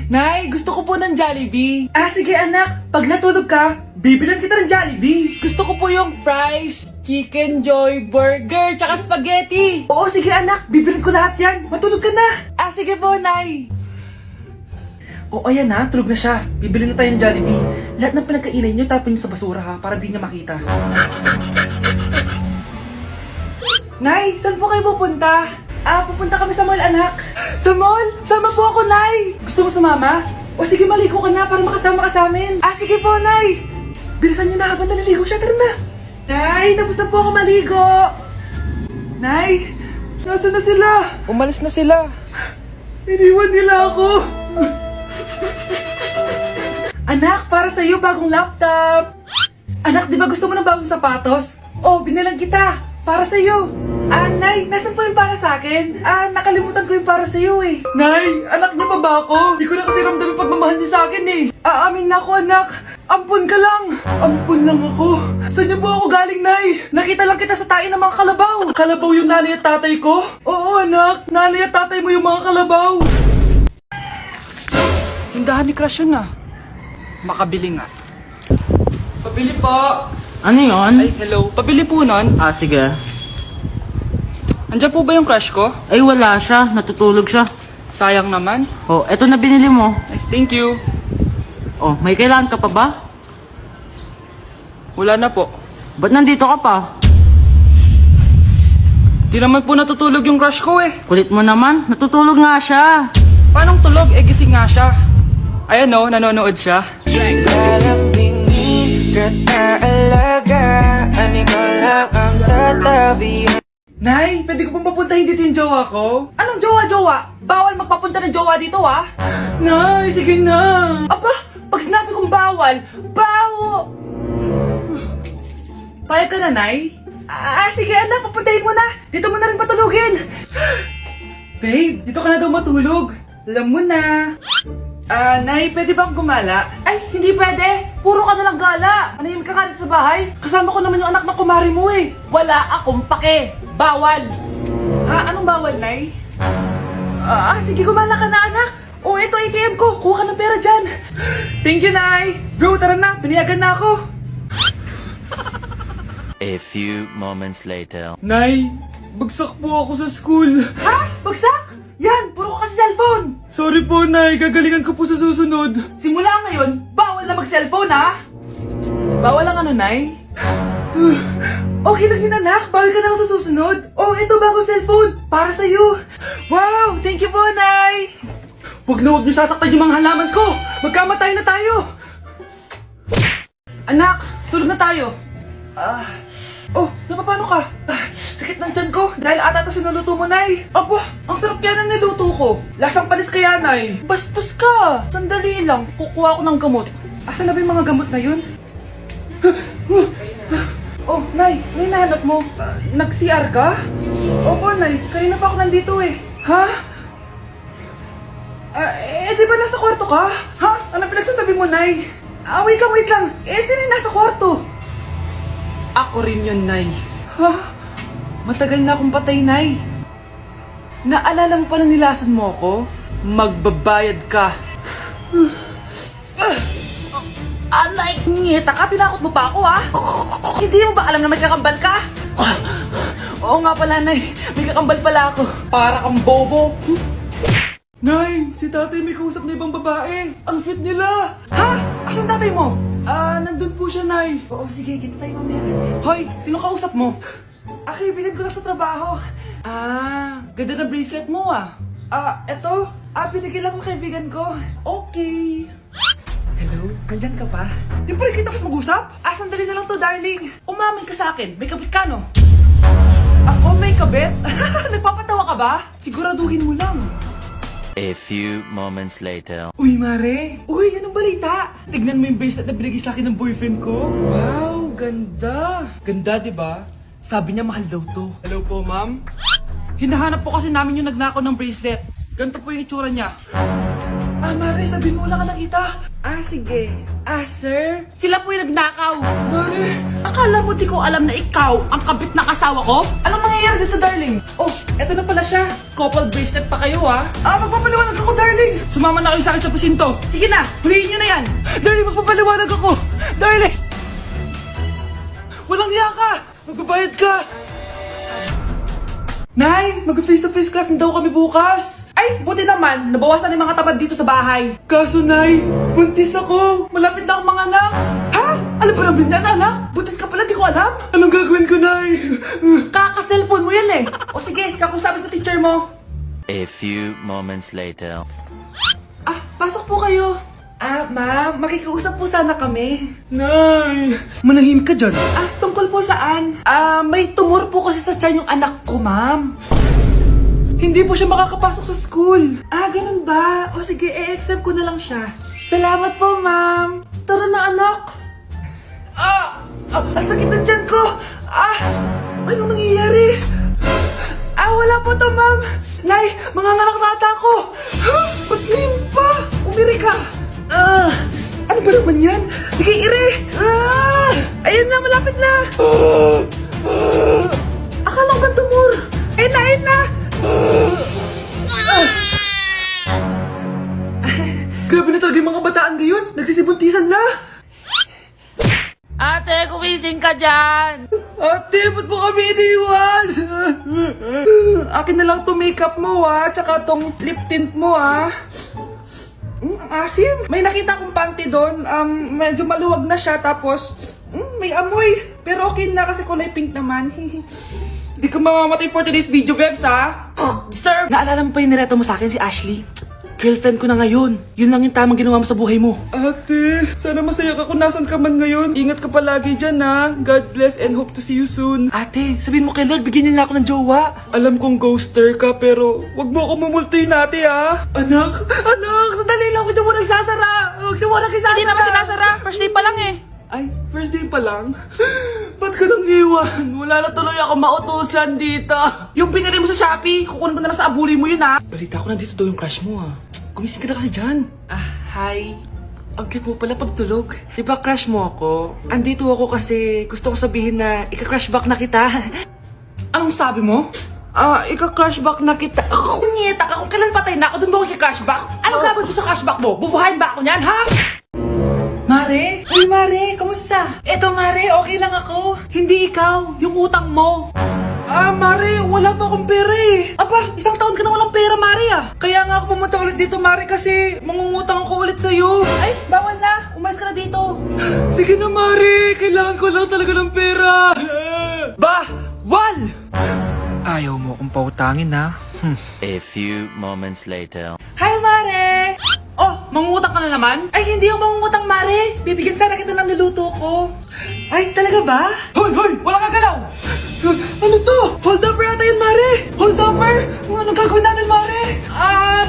Nay, gusto ko po ng Jollibee. Ah, sige anak. Pag natulog ka, bibilan kita ng Jollibee. Gusto ko po yung fries, chicken joy, burger, tsaka spaghetti. Oo, sige anak. Bibilan ko lahat yan. Matulog ka na. Ah, sige po, Nay. Oo, ayan na. Tulog na siya. Bibili na tayo ng Jollibee. Lahat ng pinagkainan niyo, tapon niyo sa basura ha, para di niya makita. Nay, saan po kayo pupunta? Ah, pupunta kami sa mall, anak. Sa mall? Sama po ako, Nay. Gusto mo sumama? O sige, maligo ka na para makasama ka sa amin. Ah, sige po, Nay. Psst, bilisan niyo na habang naliligo siya. Tara na. Nay, tapos na po ako maligo. Nay, nasaan na sila? Umalis na sila. Iniwan nila ako. Anak, para sa'yo bagong laptop. Anak, di ba gusto mo ng bagong sapatos? Oh, binilang kita. Para sa'yo. Ah, Nay, nasan po yung para sa akin? Ah, nakalimutan ko yung para sa'yo eh. Nay, anak niya pa ba ako? Di ko na kasi ramdam yung pagmamahal niya sa akin eh. Aamin na ako, anak. Ampun ka lang. Ampun lang ako. Saan niyo po ako galing, Nay? Nakita lang kita sa tain ng mga kalabaw. Kalabaw yung nanay at tatay ko? Oo, anak. Nanay at tatay mo yung mga kalabaw. Tindahan ni Crush yun ah. Makabili nga. Pabili po. Ano yun? Ay, hello. Pabili po nun. Ah, sige. Andiyan po ba yung crush ko? Ay, wala siya. Natutulog siya. Sayang naman. Oh, eto na binili mo. Ay, thank you. Oh, may kailangan ka pa ba? Wala na po. Ba't nandito ka pa? Di naman po natutulog yung crush ko eh. Kulit mo naman. Natutulog nga siya. Paanong tulog? Eh, gising nga siya. Ayan o, nanonood siya. Nay, pwede ko pong papuntahin dito yung jowa ko? Anong jowa-jowa? Bawal magpapunta ng jowa dito ah. Nay, sige na. Aba, pag sinabi kong bawal, Payag ka na, Nay? Ah, sige anak, papuntahin mo na. Dito mo na rin patulugin. Babe, dito ka na daw matulog. Alam mo na. Ah, Nay, pwede bang gumala? Ay, hindi pwede. Puro ka nalang gala. Manahimik ka nga dito sa bahay. Kasama ko naman yung anak ng kumari mo eh. Wala akong pake. Bawal. Ha? Anong bawal, Nay? Ah, sige, gumala ka na, anak. Oh, ito ATM ko. Kuha ka ng pera dyan. Thank you, Nay. Bro, tara na. Pinayagan na ako. A few moments later. Nay, bagsak po ako sa school. Ha? Bagsak? Yan, puro ka kasi cellphone. Sorry po, Nay. Gagalingan ko po sa susunod. Simula ngayon, bawal na mag-cellphone, ha? Bawal lang ano, Nay? Okay lang yun, anak. Bawal ka na lang sa susunod. Oh, ito bagong cellphone. Para sa'yo. Wow, thank you po, Nay. Huwag niyo sasaktan yung mga halaman ko. Magkamatay na tayo. Anak, tulog na tayo. Oh, napapano ka? Sakit ng tiyan ko dahil ata ito sinuluto mo, Nay. Aba, ang sarap kaya ng niluto ko. Lasang panis kaya, Nay. Bastos ka. Sandali lang, kukuha ko ng gamot. Asan na ba yung mga gamot na yun? Oh, Nay, ano yung nahanap mo? Nag-CR ka? Opo, Nay, kanina pa ako nandito eh. Ha? Di ba nasa kwarto ka? Ha? Ano pinagsasabi mo, Nay? Wait lang. Sino yung nasa kwarto? Ako rin yun, Nay. Ha? Matagal na akong patay, Nay. Naalala mo pa na nilasan mo ako? Magbabayad ka. Nay, ngita ka, tinakot mo pa ako, ha? Hindi mo ba alam na may kakambal ka? Oo nga pala, Nay. May kakambal pala ako. Para kang bobo. Nay, si tatay may kausap na ibang babae. Ang sweet nila. Ha? Asan tatay mo? Nandun po siya, Nay. Oo, sige, kita tayo mamaya. Hoy, sino kausap mo? Kaibigan ko lang sa trabaho. Ganda na bracelet mo ah. Eto. Binigyan lang ng kaibigan ko. Okay. Hello? Nandyan ka pa? Di pa rin kita mas mag-usap? Sandali na lang to, darling. Umamin ka sa akin. May kabit ka, no? Ako may kabit? Nagpapatawa ka ba? Siguraduhin mo lang. A few moments later. Uy, Mare! Uy, anong balita? Tignan mo yung bracelet na binigay sa akin ng boyfriend ko. Wow, ganda! Ganda, di ba? Sabi niya mahal daw to. Hello po, ma'am? Hinahanap po kasi namin yung nagnakaw ng bracelet. Ganito po yung itsura niya. Mare, sabihin mo wala ka nakita. Sige. Sir? Sila po yung nagnakaw. Mare, akala mo di ko alam na ikaw ang kabit na kasawa ko? Anong mangyayari dito, darling? Oh, eto na pala siya. Couple bracelet pa kayo, ha? Magpapaliwanag ako, darling. Sumama na kayo sa akin sa presinto. Sige na, huliin nyo na yan. Darling, magpapaliwanag ako. Darling! Walang hiya ka! Magbabayad ka! Nay, mag-face-to-face class na daw kami bukas. Ay, buti naman, nabawasan yung mga tamad dito sa bahay. Kaso, Nay, buntis ako. Malapit na akong mga anak. Ha? Alam ba naman yan, anak? Buntis ka pala, di ko alam. Anong gagawin ko, Nay? Kaka-cellphone mo yan eh. O sige, kakusapin ko teacher mo. A few moments later. Pasok po kayo. Ma'am, makikiusap po sana kami. Nay, manahim ka dyan. Tungkol po saan? May tumor po kasi sa tiyan yung anak ko, ma'am. Hindi po siya makakapasok sa school. Ganun ba? O sige, i-accept ko na lang siya. Salamat po, ma'am. Tara na, anak. Ang sakit na tiyan ko. Anong nangyayari? Wala po to, ma'am. Nay, mga nata ko. Ba't ngayon pa? Umiri ka. Ano ba naman yan? Sige, ire! Ayun na, malapit na! Akala ko ba tumor? Ayun na! Grabe na talaga yung mga bataan ngayon. Nagsisibuntisan na. Ate, kumising ka dyan! Ate, ba't mo kami iniwan? Akin na lang to makeup mo, tsaka tong lip tint mo, ang asim. May nakita akong panty doon. Medyo maluwag na siya. Tapos, may amoy. Pero okay na kasi kulay pink naman. Hindi ka mamamatay for today's video, Bebs, ha? Sir! Naalala mo pa yung nireto mo sa akin si Ashley? Girlfriend ko na ngayon. Yun lang yung tamang ginawa mo sa buhay mo. Ate, sana masaya ka kung nasan ka man ngayon. Ingat ka palagi dyan, ha? God bless and hope to see you soon. Ate, sabihin mo kay Lord, bigyan niya na ako ng jowa. Alam kong ghoster ka, pero wag mo ako mumultuin ate, ha? Anak, sandali lang. Huwag na mo nagsasara. Huwag na mo nagsasara. Hindi naman sinasara. First day pa lang eh. Ay, first day pa lang? Ba't ka nang iwan? Wala na tuloy ako mautusan dito. Yung pinili mo sa Shopee, kukunin ko na lang sa abuli mo yun, ha? Balita ko nandito daw yung crush mo, ha? Gumising ka na kasi dyan. Hi. Ang cute mo pala pagtulog. Diba crush mo ako? Andito ako kasi gusto ko sabihin na ika-crush back na kita. Anong sabi mo? Ika-crush back na kita. Kunyeta ka, kung kailan patay na ako, dun ba ako ika-crush back? Anong gagawin ko sa crush back mo? Bubuhayin ba ako niyan, ha? Mare? Uy, Mare, kamusta? Eto, Mare, okay lang ako. Hindi ikaw, yung utang mo. Mare, wala pa akong pera eh. Isang taon ka na walang pera, Mare, Kaya nga ako pumunta ulit dito, Mare, kasi mangungutang ako ulit sa'yo. Ay, bawal na. Umalis ka na dito. Sige na, Mare. Kailangan ko lang talaga ng pera. Bawal! Ayaw mo akong pautangin, ha? A few moments later. Hi, Mare! Oh, mangungutang ka na naman? Ay, hindi ako mangungutang, Mare. Bibigyan sana kita ng niluto ko. Ay, talaga ba? Hoy! Wala kang galaw! Ano to? Hold upper yata yun, Mare! Hold upper? Anong gagawin natin, Mare?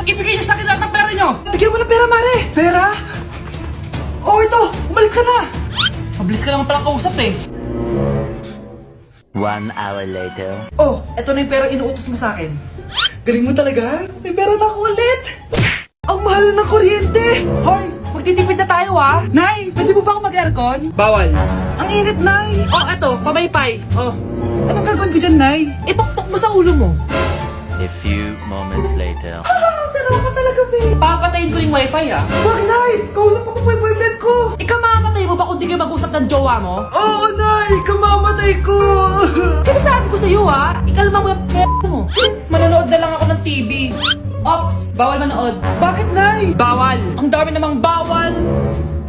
Ibigay niyo sa akin lahat ng pera niyo! Bigyan mo ng pera, Mare! Pera? Oh, ito! Umalis ka na! Mabilis ka naman palang kausap eh. 1 hour later. Oh, eto na yung pera inuutos mo sa akin. Galing mo talaga? May pera na ako ulit! Ang mahal ng kuryente! Hoy! Magtitipid na tayo, Nay, pwede mo ba ako mag-aircon? Bawal. Ang init, Nay! Oh, eto, pamaypay. Oh. Anong gagawin ko dyan, Nay? Ipokpok mo sa ulo mo. A few moments later. Sarap ka talaga, babe. Papatayin ko yung wifi, Wag, Nay! Kausap ko pa yung boyfriend ko! Ikamamatay mo ba kung di kayo mag-usap ng jowa mo? Oo, Nay! Ikamamatay ko! Sinasabi ko sa'yo, Ikalma mo yung mo. Manonood na lang ako ng TV. Ops! Bawal manood. Bakit, Nay? Bawal. Ang dami namang bawal.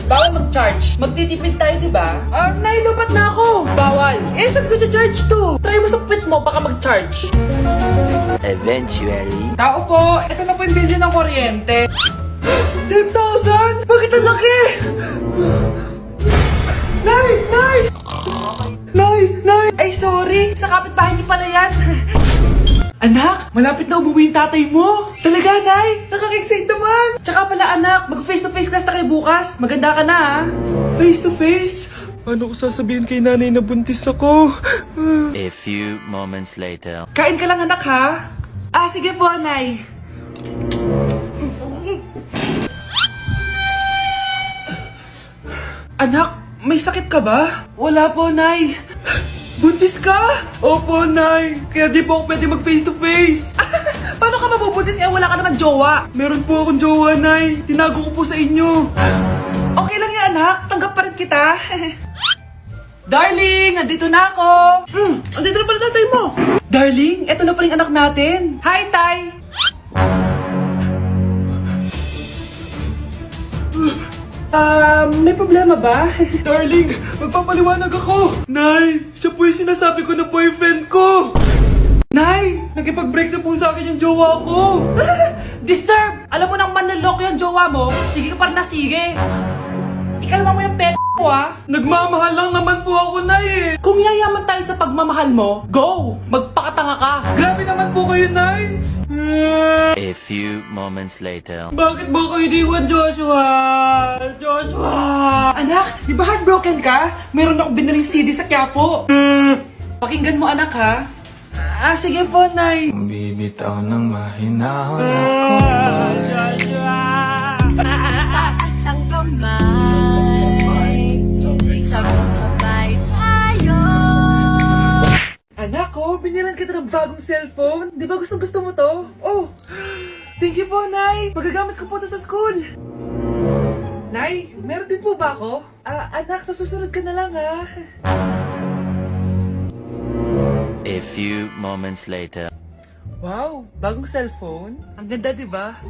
Bawal mag-charge. Magtitipid tayo, di ba? Nay, lupat na ako. Bawal. Saan ko charge to? Try mo sa puwit mo, baka mag-charge. Eventually. Tao po, ito na po yung bill ng kuryente. 10,000? Bakit ang laki? Nay! Ay, sorry. Sa kapitbahay niyo pala yan. Anak, malapit na umuwi yung tatay mo. Talaga, Nay? Nakaka-excite naman. Tsaka pala, anak, mag-face-to-face class na kayo bukas. Maganda ka na, Face-to-face? Paano ko sasabihin kay nanay na buntis ako? A few moments later. Kain ka lang, anak, ha? Sige po, Nay. Anak, may sakit ka ba? Wala po, Nay. Buntis ka? Opo, Nay. Kaya di po ako pwede mag face to face. Paano ka mabubuntis wala ka naman jowa? Meron po akong jowa, Nay. Tinago ko po sa inyo. Okay lang yan, anak. Tanggap pa rin kita. Darling, andito na ako. Andito na pala tatay mo. Darling, eto na pala yung anak natin. Hi, Tay. May problema ba? Darling, magpapaliwanag ako. Nay, siya po yung sinasabi ko na boyfriend ko. Nay, nagipag-break na po sa akin yung jowa ko. Disturb! Alam mo nang manloloko yung jowa mo, sige ka pa rin na sige. Ikalma mo yung ko Nagmamahal lang naman po ako, Nay eh. Kung yayaman tayo sa pagmamahal mo, go! Magpakatanga ka. Grabe naman po kayo, Nay. A few moments later. Bakit mo ko iniwan, Joshua? Joshua! Anak, di ba heartbroken ka? Meron akong binaling CD sa Quiapo. Pakinggan mo, anak, ha? Sige po, Nay. Bibitaw ng mahinahon ako. Taas ang kamay, sabay-sabay tayo. Anak ko, binilan kita ng bagong cellphone. Di ba gusto mo to? Oh, thank you po, Nay. Magagamit ko po to sa school. Nay, meron din po ba ako? Anak, sa susunod ka na lang, ha? A few moments later. Wow, bagong cellphone? Ang ganda, di ba?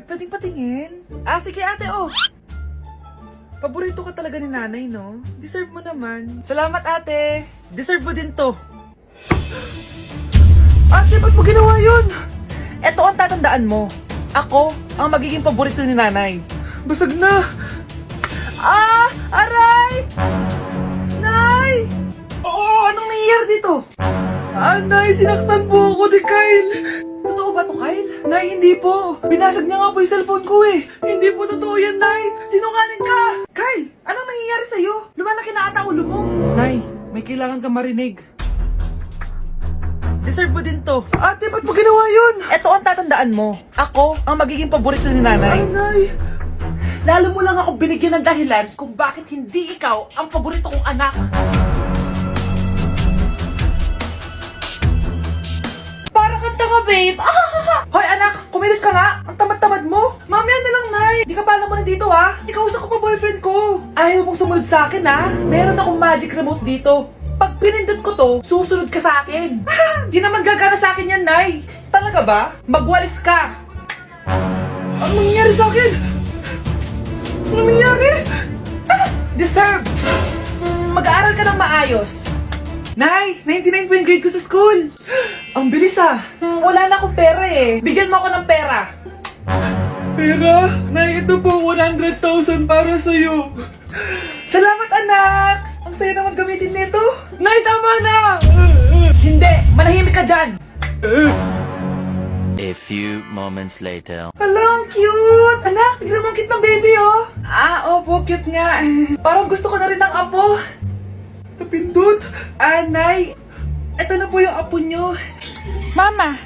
Pwedeng patingin? Sige ate, oh. Paborito ka talaga ni nanay, no? Deserve mo naman. Salamat, ate. Deserve mo din to. Ate, ba't mo ginawa yun? Eto ang tatandaan mo. Ako ang magiging paborito ni nanay. Basag na. Aray! Nay! Oo, anong nangyayari dito? Nay, sinaktan po ako ni Kyle. Totoo ba to, Kyle? Nay, hindi po. Binasag niya nga po yung cellphone ko eh. Hindi po totoo yan, Nay. Sinungaling ka. Kyle, anong nangyayari sa'yo? Lumalaki na ata ulo mo. Nay, may kailangan ka marinig. Deserve mo din to. Ate, ba't mo ginawa yun? Eto ang tatandaan mo. Ako ang magiging paborito ni nanay. Ay, Nay. Lalo mo lang ako binigyan ng dahilan kung bakit hindi ikaw ang paborito kong anak. Babe! Hoy anak, kumilos ka nga! Ang tamad-tamad mo! Mamaya na lang, Nay! Di ka pala mo nandito, ha? Ikausap ko pa boyfriend ko! Ayaw mong sumunod sa akin, ha? Meron akong magic remote dito. Pag pinindot ko to, susunod ka sa akin. Di naman gagana sa akin yan, Nay! Talaga ba? Magwalis ka! Ano nangyayari sa akin? Ano nangyayari? Deserve! Mag-aaral ka ng maayos. Nay, 99 po yung grade ko sa school. Ang bilis wala na akong pera eh. Bigyan mo ako ng pera. Pera? Nay, ito po 100,000 para sa'yo. Salamat anak! Ang saya naman gamitin nito. Nay, tama na! Hindi, manahimik ka dyan. A few moments later. Hala, ang cute! Anak, tignan mo ang cute ng baby oh. Opo, cute nga. Parang gusto ko na rin ng apo. Napindot! Nay, eto na po yung apo nyo. Mama,